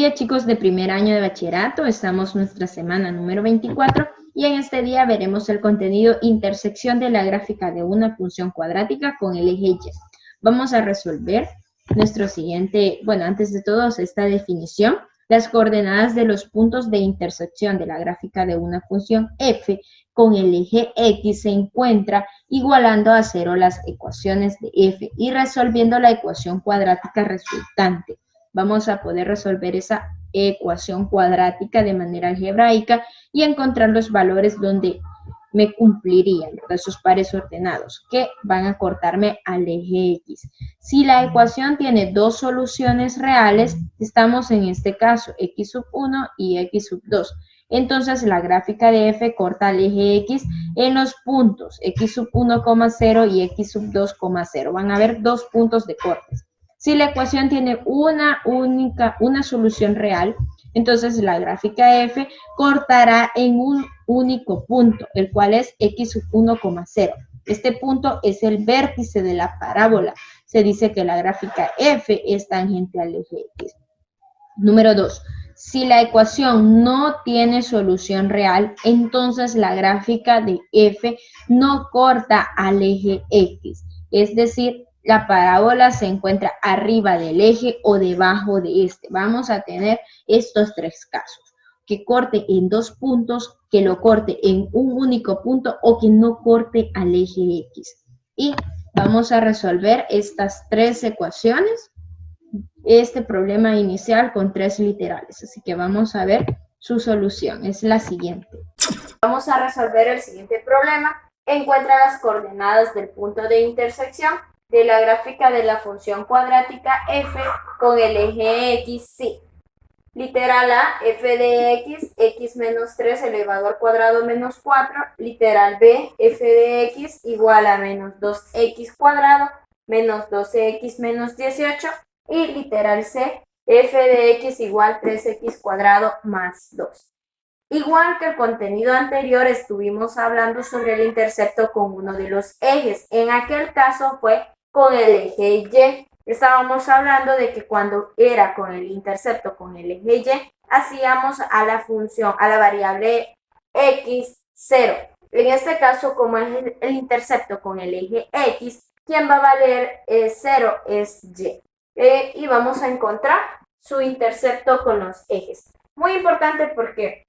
día, chicos de primer año de bachillerato, estamos en nuestra semana número 24 y en este día veremos el contenido intersección de la gráfica de una función cuadrática con el eje Y. Vamos a resolver nuestro siguiente, antes de todo esta definición. Las coordenadas de los puntos de intersección de la gráfica de una función f con el eje X se encuentra igualando a 0 las ecuaciones de f y resolviendo la ecuación cuadrática resultante. Vamos a poder resolver esa ecuación cuadrática de manera algebraica y encontrar los valores donde me cumplirían, esos pares ordenados que van a cortarme al eje X. Si la ecuación tiene dos soluciones reales, estamos en este caso X sub 1 y X sub 2. Entonces la gráfica de f corta al eje X en los puntos X sub 1,0 y X sub 2,0. Van a haber dos puntos de cortes. Si la ecuación tiene una solución real, entonces la gráfica de f cortará en un único punto, el cual es X sub 1,0. Este punto es el vértice de la parábola. Se dice que la gráfica f es tangente al eje X. Número 2. Si la ecuación no tiene solución real, entonces la gráfica de f no corta al eje X. Es decir, la parábola se encuentra arriba del eje o debajo de este. Vamos a tener estos tres casos: que corte en dos puntos, que lo corte en un único punto o que no corte al eje X. Y vamos a resolver estas tres ecuaciones, este problema inicial con tres literales. Así que vamos a ver su solución. Es la siguiente. Vamos a resolver el siguiente problema. Encuentra las coordenadas del punto de intersección de la gráfica de la función cuadrática f con el eje X, sí. Literal A, f de x menos 3 elevado al cuadrado menos 4. Literal B, f de x igual a menos 2x cuadrado menos 12x menos 18. Y literal C, f de x igual 3x cuadrado más 2. Igual que el contenido anterior, estuvimos hablando sobre el intercepto con uno de los ejes. En aquel caso fue con el eje Y. Estábamos hablando de que cuando era con el intercepto con el eje Y, hacíamos a la función, a la variable x 0. En este caso, como es el intercepto con el eje X, quien va a valer 0 es Y. Y vamos a encontrar su intercepto con los ejes. Muy importante porque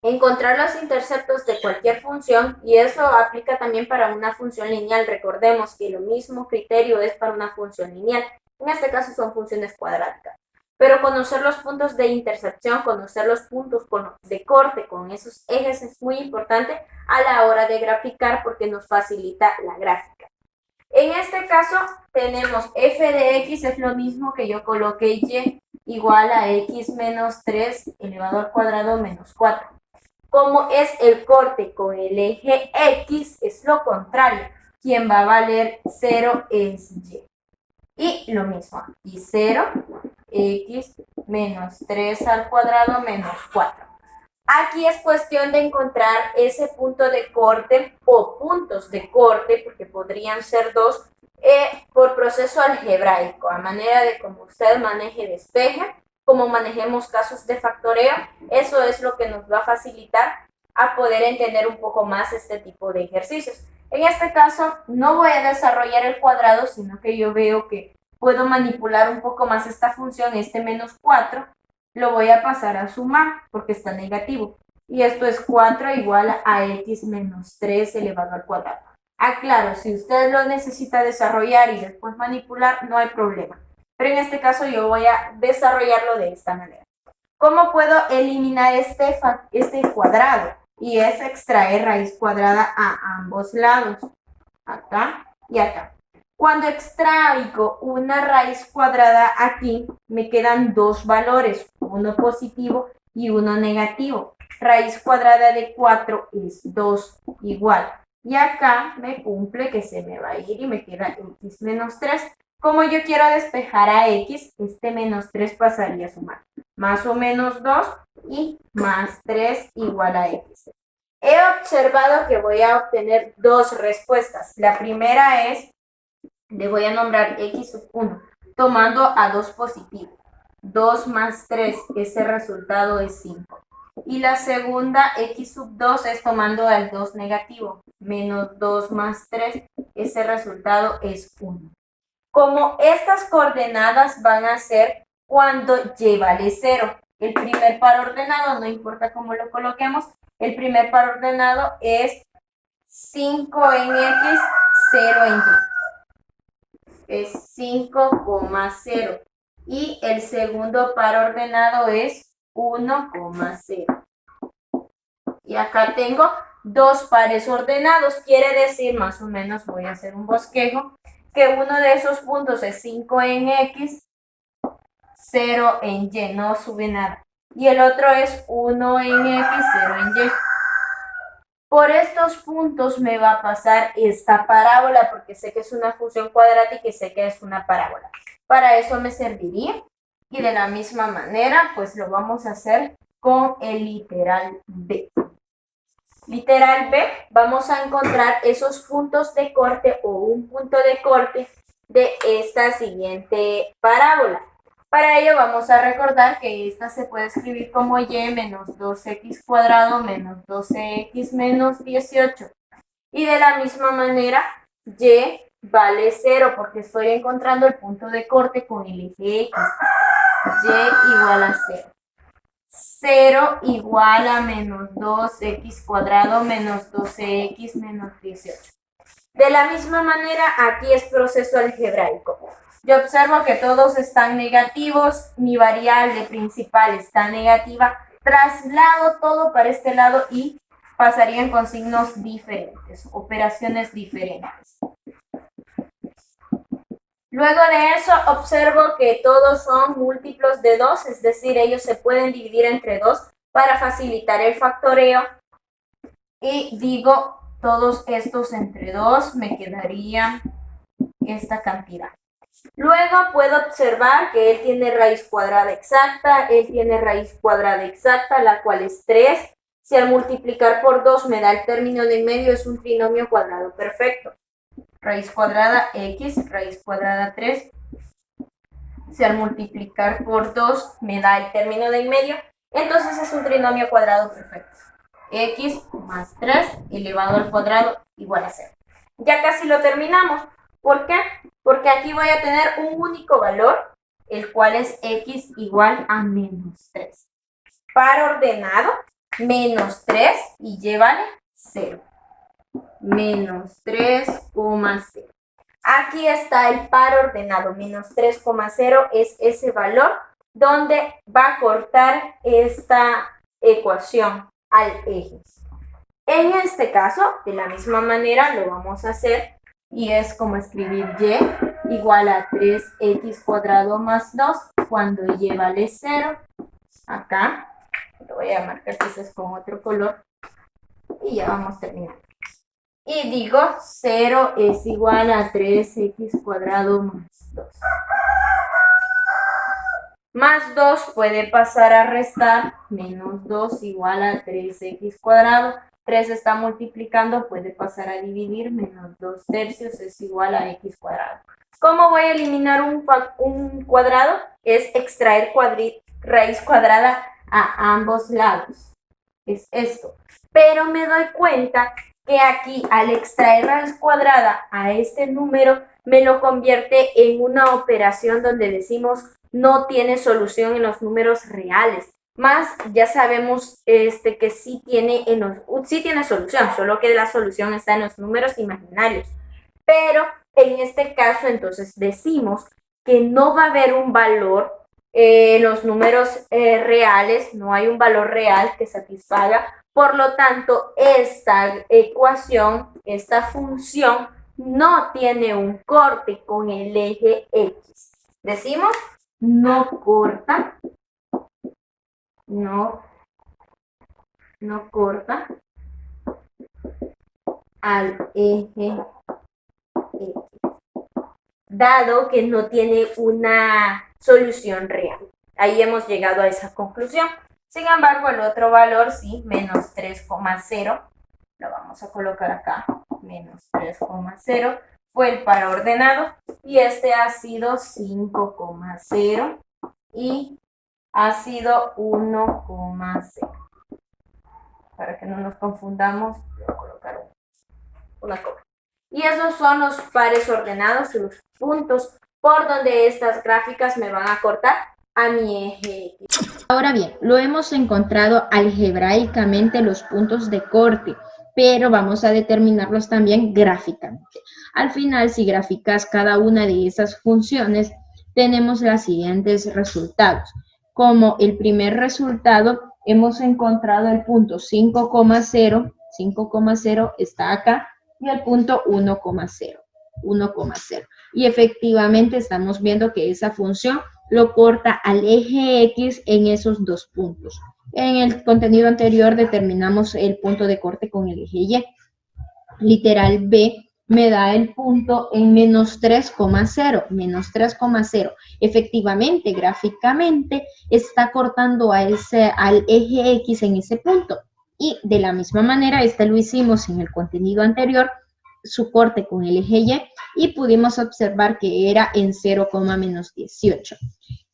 encontrar los interceptos de cualquier función, y eso aplica también para una función lineal. Recordemos que lo mismo criterio es para una función lineal. En este caso son funciones cuadráticas. Pero conocer los puntos de intersección, conocer los puntos de corte con esos ejes es muy importante a la hora de graficar porque nos facilita la gráfica. En este caso tenemos f de x es lo mismo que yo coloqué y igual a x menos 3 elevado al cuadrado menos 4. Como es el corte con el eje X, es lo contrario. Quien va a valer 0 es Y. Y lo mismo, aquí 0, X menos 3 al cuadrado menos 4. Aquí es cuestión de encontrar ese punto de corte o puntos de corte, porque podrían ser dos, por proceso algebraico, a manera de como usted maneje despeje, como manejemos casos de factoreo. Eso es lo que nos va a facilitar a poder entender un poco más este tipo de ejercicios. En este caso, no voy a desarrollar el cuadrado, sino que yo veo que puedo manipular un poco más esta función, este menos 4, lo voy a pasar a sumar porque está negativo. Y esto es 4 igual a x menos 3 elevado al cuadrado. Claro, si usted lo necesita desarrollar y después manipular, no hay problema. Pero en este caso yo voy a desarrollarlo de esta manera. ¿Cómo puedo eliminar este cuadrado? Y es extraer raíz cuadrada a ambos lados, acá y acá. Cuando extraigo una raíz cuadrada aquí, me quedan dos valores, uno positivo y uno negativo. Raíz cuadrada de 4 es 2 igual. Y acá me cumple que se me va a ir y me queda x menos 3. Como yo quiero despejar a x, este menos 3 pasaría a sumar más o menos 2 y más 3 igual a x. He observado que voy a obtener dos respuestas. La primera es, le voy a nombrar x sub 1, tomando a 2 positivo. 2 más 3, ese resultado es 5. Y la segunda, x sub 2, es tomando al 2 negativo, menos 2 más 3, ese resultado es 1. Como estas coordenadas van a ser cuando y vale 0. El primer par ordenado, no importa cómo lo coloquemos, el primer par ordenado es 5 en x, 0 en y. Es 5,0. Y el segundo par ordenado es 1,0. Y acá tengo dos pares ordenados. Quiere decir, más o menos, voy a hacer un bosquejo, que uno de esos puntos es 5 en x, 0 en y, no sube nada. Y el otro es 1 en x, 0 en y. Por estos puntos me va a pasar esta parábola, porque sé que es una función cuadrática y sé que es una parábola. Para eso me serviría. Y de la misma manera, pues lo vamos a hacer con el literal B. Literal B, vamos a encontrar esos puntos de corte o un punto de corte de esta siguiente parábola. Para ello vamos a recordar que esta se puede escribir como y menos 2x cuadrado menos 12x menos 18. Y de la misma manera, y vale 0 porque estoy encontrando el punto de corte con el eje x. Y igual a 0. 0 igual a menos 2x cuadrado menos 12x menos 18. De la misma manera, aquí es proceso algebraico. Yo observo que todos están negativos, mi variable principal está negativa, traslado todo para este lado y pasarían con signos diferentes, operaciones diferentes. Luego de eso, observo que todos son múltiplos de 2, es decir, ellos se pueden dividir entre 2 para facilitar el factoreo. Y digo, todos estos entre 2 me quedaría esta cantidad. Luego puedo observar que él tiene raíz cuadrada exacta, él tiene raíz cuadrada exacta, la cual es 3. Si al multiplicar por 2 me da el término de en medio, es un trinomio cuadrado perfecto. Raíz cuadrada x, raíz cuadrada 3. Si al multiplicar por 2 me da el término de en medio, entonces es un trinomio cuadrado perfecto. X más 3 elevado al cuadrado igual a 0. Ya casi lo terminamos. ¿Por qué? Porque aquí voy a tener un único valor, el cual es x igual a menos 3. Par ordenado, menos 3 y y vale 0. Menos 3,0. Aquí está el par ordenado, menos 3,0 es ese valor donde va a cortar esta ecuación al eje. En este caso, de la misma manera lo vamos a hacer y es como escribir y igual a 3x cuadrado más 2 cuando y vale 0. Acá lo voy a marcar quizás con otro color y ya vamos terminando. Y digo 0 es igual a 3x cuadrado más 2. Más 2 puede pasar a restar, menos 2 igual a 3x cuadrado. 3 está multiplicando, puede pasar a dividir, menos 2 tercios es igual a x cuadrado. ¿Cómo voy a eliminar un cuadrado? Es extraer raíz cuadrada a ambos lados. Es esto. Pero me doy cuenta que aquí al extraer raíz cuadrada a este número me lo convierte en una operación donde decimos no tiene solución en los números reales. Más ya sabemos que sí tiene solución, solo que la solución está en los números imaginarios. Pero en este caso entonces decimos que no va a haber un valor en los números reales, no hay un valor real que satisfaga. Por lo tanto, esta ecuación, esta función, no tiene un corte con el eje X. Decimos, no corta, no corta al eje X, dado que no tiene una solución real. Ahí hemos llegado a esa conclusión. Sin embargo, el otro valor, sí, menos 3,0, lo vamos a colocar acá, menos 3,0, fue el par ordenado y este ha sido 5,0 y ha sido 1,0. Para que no nos confundamos, voy a colocar una coma. Y esos son los pares ordenados, los puntos por donde estas gráficas me van a cortar a mi eje X. Ahora bien, lo hemos encontrado algebraicamente los puntos de corte, pero vamos a determinarlos también gráficamente. Al final, si graficas cada una de esas funciones, tenemos los siguientes resultados. Como el primer resultado, hemos encontrado el punto 5,0, 5,0 está acá, y el punto 1,0, 1,0. Y efectivamente estamos viendo que esa función lo corta al eje X en esos dos puntos. En el contenido anterior determinamos el punto de corte con el eje Y. Literal B me da el punto en menos 3,0, menos 3,0. Efectivamente, gráficamente, está cortando al eje X en ese punto. Y de la misma manera, lo hicimos en el contenido anterior, su corte con el eje Y pudimos observar que era en 0,-18.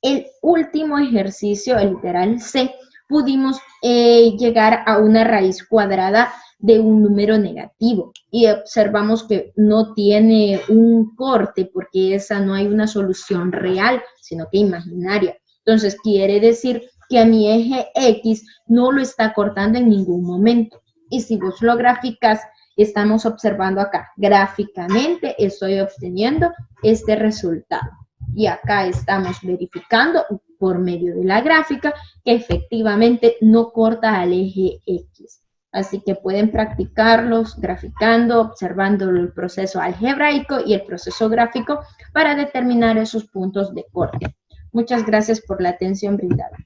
El último ejercicio, el literal C, pudimos llegar a una raíz cuadrada de un número negativo y observamos que no tiene un corte porque esa no hay una solución real, sino que imaginaria. Entonces quiere decir que a mi eje X no lo está cortando en ningún momento. Y si vos lo graficas, estamos observando acá, gráficamente estoy obteniendo este resultado. Y acá estamos verificando por medio de la gráfica que efectivamente no corta al eje X. Así que pueden practicarlos graficando, observando el proceso algebraico y el proceso gráfico para determinar esos puntos de corte. Muchas gracias por la atención brindada.